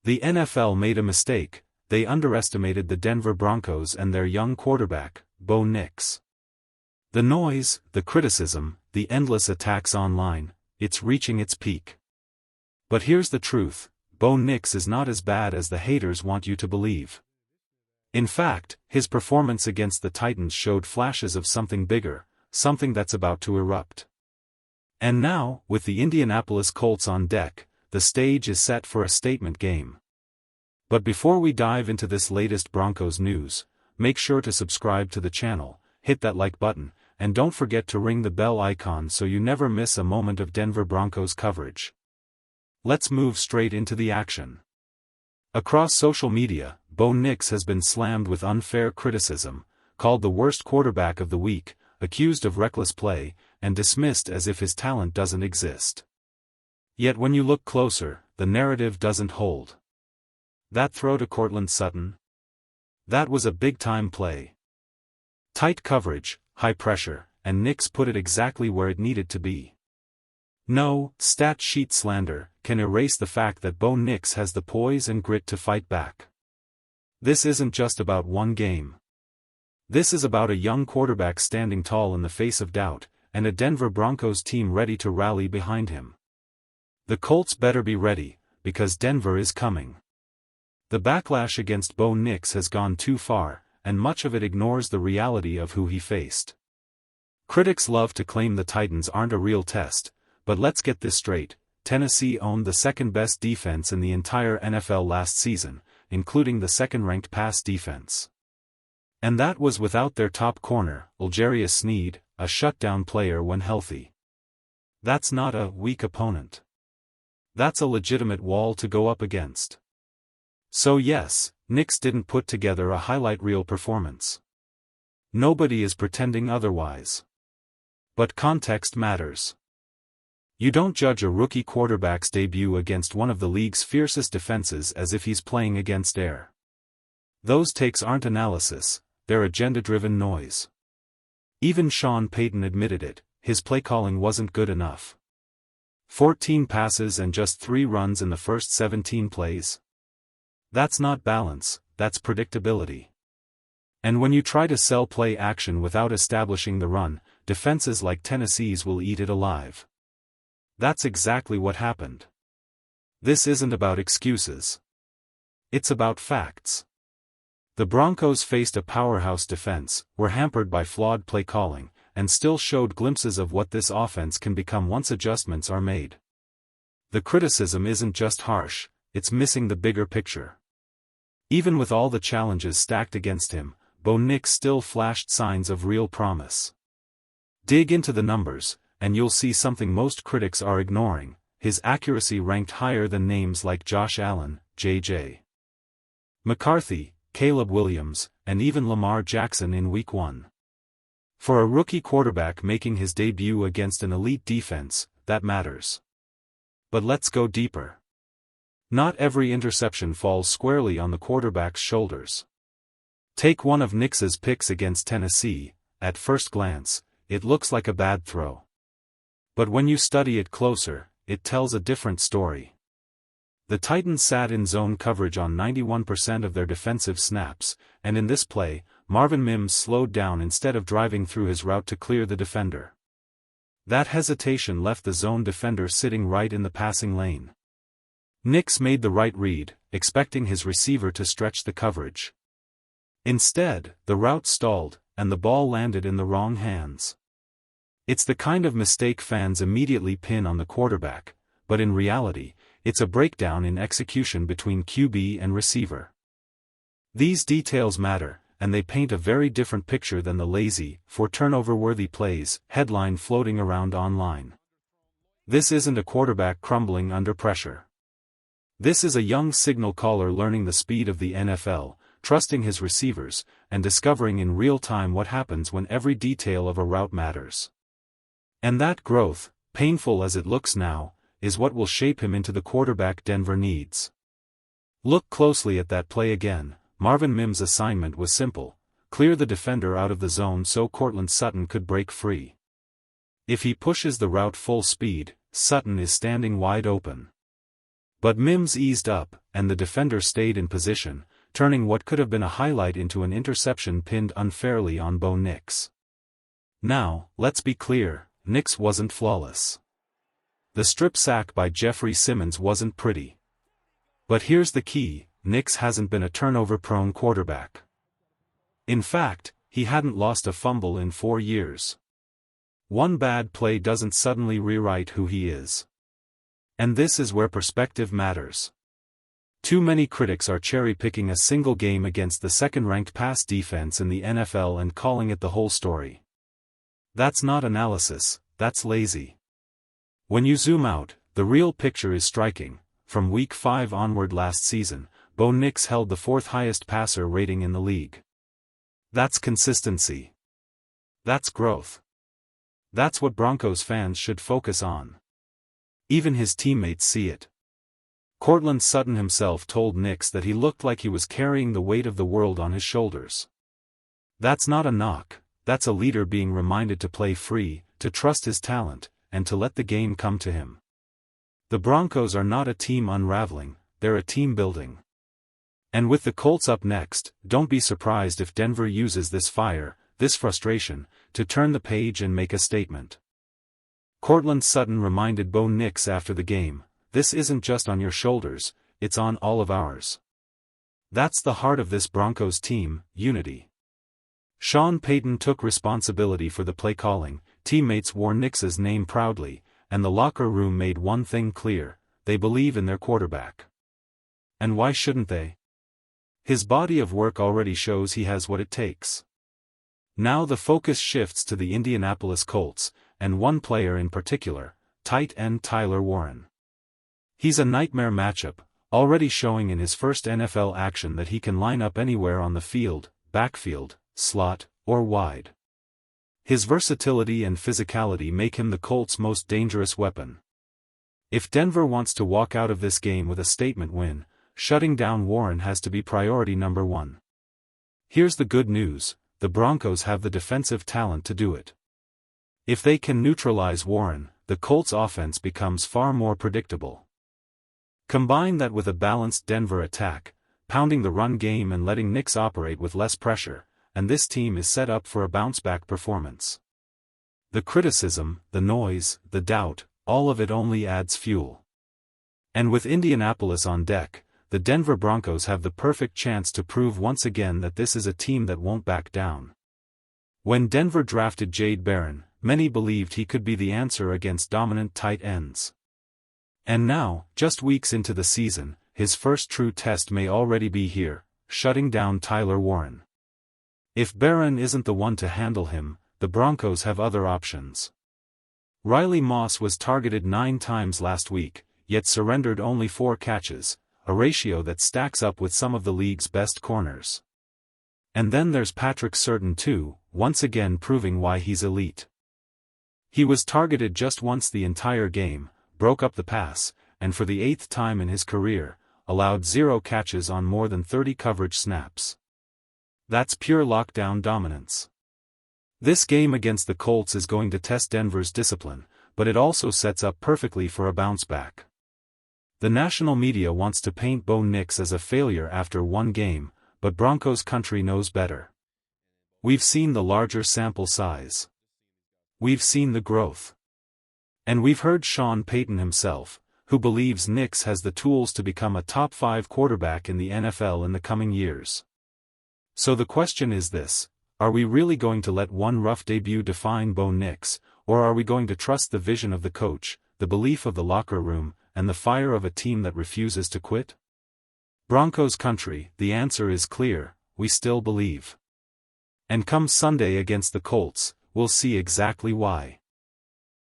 The NFL made a mistake. They underestimated the Denver Broncos and their young quarterback, Bo Nix. The noise, the criticism, the endless attacks online, it's reaching its peak. But here's the truth, Bo Nix is not as bad as the haters want you to believe. In fact, his performance against the Titans showed flashes of something bigger, something that's about to erupt. And now, with the Indianapolis Colts on deck, the stage is set for a statement game. But before we dive into this latest Broncos news, make sure to subscribe to the channel, hit that like button, and don't forget to ring the bell icon so you never miss a moment of Denver Broncos coverage. Let's move straight into the action. Across social media, Bo Nix has been slammed with unfair criticism, called the worst quarterback of the week, accused of reckless play, and dismissed as if his talent doesn't exist. Yet when you look closer, the narrative doesn't hold. That throw to Courtland Sutton? That was a big-time play. Tight coverage, high pressure, and Nix put it exactly where it needed to be. No stat sheet slander can erase the fact that Bo Nix has the poise and grit to fight back. This isn't just about one game. This is about a young quarterback standing tall in the face of doubt, and a Denver Broncos team ready to rally behind him. The Colts better be ready, because Denver is coming. The backlash against Bo Nix has gone too far, and much of it ignores the reality of who he faced. Critics love to claim the Titans aren't a real test, but let's get this straight, Tennessee owned the second-best defense in the entire NFL last season, including the second-ranked pass defense. And that was without their top corner, L'Jarius Sneed, a shutdown player when healthy. That's not a weak opponent. That's a legitimate wall to go up against. So yes, Nix didn't put together a highlight reel performance. Nobody is pretending otherwise. But context matters. You don't judge a rookie quarterback's debut against one of the league's fiercest defenses as if he's playing against air. Those takes aren't analysis, they're agenda-driven noise. Even Sean Payton admitted it, his play calling wasn't good enough. 14 passes and just 3 runs in the first 17 plays. That's not balance, that's predictability. And when you try to sell play action without establishing the run, defenses like Tennessee's will eat it alive. That's exactly what happened. This isn't about excuses. It's about facts. The Broncos faced a powerhouse defense, were hampered by flawed play calling, and still showed glimpses of what this offense can become once adjustments are made. The criticism isn't just harsh, it's missing the bigger picture. Even with all the challenges stacked against him, Bo Nix still flashed signs of real promise. Dig into the numbers, and you'll see something most critics are ignoring: his accuracy ranked higher than names like Josh Allen, J.J. McCarthy, Caleb Williams, and even Lamar Jackson in Week 1. For a rookie quarterback making his debut against an elite defense, that matters. But let's go deeper. Not every interception falls squarely on the quarterback's shoulders. Take one of Nix's picks against Tennessee. At first glance, it looks like a bad throw. But when you study it closer, it tells a different story. The Titans sat in zone coverage on 91% of their defensive snaps, and in this play, Marvin Mims slowed down instead of driving through his route to clear the defender. That hesitation left the zone defender sitting right in the passing lane. Nix made the right read, expecting his receiver to stretch the coverage. Instead, the route stalled, and the ball landed in the wrong hands. It's the kind of mistake fans immediately pin on the quarterback, but in reality, it's a breakdown in execution between QB and receiver. These details matter, and they paint a very different picture than the lazy, for turnover-worthy plays headline floating around online. This isn't a quarterback crumbling under pressure. This is a young signal caller learning the speed of the NFL, trusting his receivers, and discovering in real time what happens when every detail of a route matters. And that growth, painful as it looks now, is what will shape him into the quarterback Denver needs. Look closely at that play again. Marvin Mims' assignment was simple: clear the defender out of the zone so Courtland Sutton could break free. If he pushes the route full speed, Sutton is standing wide open. But Mims eased up, and the defender stayed in position, turning what could have been a highlight into an interception pinned unfairly on Bo Nix. Now, let's be clear, Nix wasn't flawless. The strip sack by Jeffrey Simmons wasn't pretty. But here's the key, Nix hasn't been a turnover-prone quarterback. In fact, he hadn't lost a fumble in 4 years. One bad play doesn't suddenly rewrite who he is. And this is where perspective matters. Too many critics are cherry-picking a single game against the second-ranked pass defense in the NFL and calling it the whole story. That's not analysis, that's lazy. When you zoom out, the real picture is striking. From Week 5 onward last season, Bo Nix held the 4th highest passer rating in the league. That's consistency. That's growth. That's what Broncos fans should focus on. Even his teammates see it. Courtland Sutton himself told Nix that he looked like he was carrying the weight of the world on his shoulders. That's not a knock, that's a leader being reminded to play free, to trust his talent, and to let the game come to him. The Broncos are not a team unraveling, they're a team building. And with the Colts up next, don't be surprised if Denver uses this fire, this frustration, to turn the page and make a statement. Courtland Sutton reminded Bo Nix after the game, "This isn't just on your shoulders, it's on all of ours." That's the heart of this Broncos team, unity. Sean Payton took responsibility for the play calling, teammates wore Nix's name proudly, and the locker room made one thing clear, they believe in their quarterback. And why shouldn't they? His body of work already shows he has what it takes. Now the focus shifts to the Indianapolis Colts, and one player in particular, tight end Tyler Warren. He's a nightmare matchup, already showing in his first NFL action that he can line up anywhere on the field, backfield, slot, or wide. His versatility and physicality make him the Colts' most dangerous weapon. If Denver wants to walk out of this game with a statement win, shutting down Warren has to be priority number one. Here's the good news, the Broncos have the defensive talent to do it. If they can neutralize Warren, the Colts' offense becomes far more predictable. Combine that with a balanced Denver attack, pounding the run game and letting Nix operate with less pressure, and this team is set up for a bounce-back performance. The criticism, the noise, the doubt, all of it only adds fuel. And with Indianapolis on deck, the Denver Broncos have the perfect chance to prove once again that this is a team that won't back down. When Denver drafted Jade Barron, many believed he could be the answer against dominant tight ends. And now, just weeks into the season, his first true test may already be here, shutting down Tyler Warren. If Barron isn't the one to handle him, the Broncos have other options. Riley Moss was targeted 9 times last week, yet surrendered only 4 catches, a ratio that stacks up with some of the league's best corners. And then there's Patrick Surtain II, once again proving why he's elite. He was targeted just once the entire game, broke up the pass, and for the 8th time in his career, allowed 0 catches on more than 30 coverage snaps. That's pure lockdown dominance. This game against the Colts is going to test Denver's discipline, but it also sets up perfectly for a bounce-back. The national media wants to paint Bo Nix as a failure after one game, but Broncos country knows better. We've seen the larger sample size. We've seen the growth. And we've heard Sean Payton himself, who believes Nix has the tools to become a top 5 quarterback in the NFL in the coming years. So the question is this, are we really going to let one rough debut define Bo Nix, or are we going to trust the vision of the coach, the belief of the locker room, and the fire of a team that refuses to quit? Broncos country, the answer is clear, we still believe. And come Sunday against the Colts, we'll see exactly why.